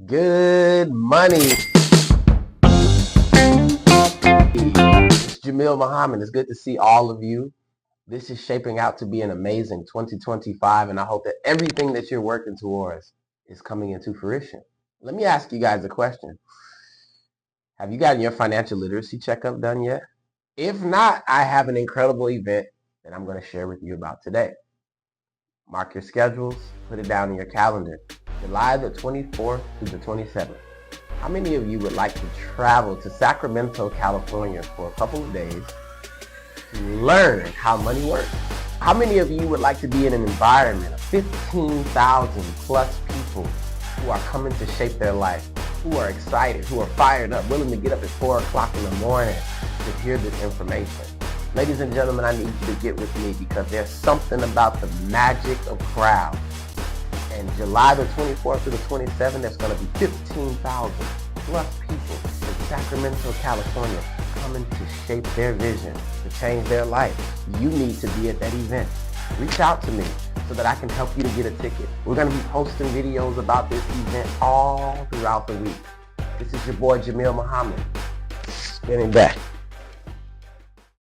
Good money. It's Jamil Muhammad. It's good to see all of you. This is shaping out to be an amazing 2025, and I hope that everything that you're working towards is coming into fruition. Let me ask you guys a question. Have you gotten your financial literacy checkup done yet? If not, I have an incredible event that I'm going to share with you about today. Mark your schedules, put it down in your calendar. July the 24th through the 27th. How many of you would like to travel to Sacramento, California for a couple of days to learn how money works? How many of you would like to be in an environment of 15,000 plus people who are coming to shape their life, who are excited, who are fired up, willing to get up at 4 o'clock in the morning to hear this information? Ladies and gentlemen, I need you to get with me because there's something about the magic of crowds. And July the 24th to the 27th, there's going to be 15,000 plus people in Sacramento, California coming to shape their vision, to change their life. You need to be at that event. Reach out to me so that I can help you to get a ticket. We're going to be posting videos about this event all throughout the week. This is your boy Jamil Muhammad. Spinning back.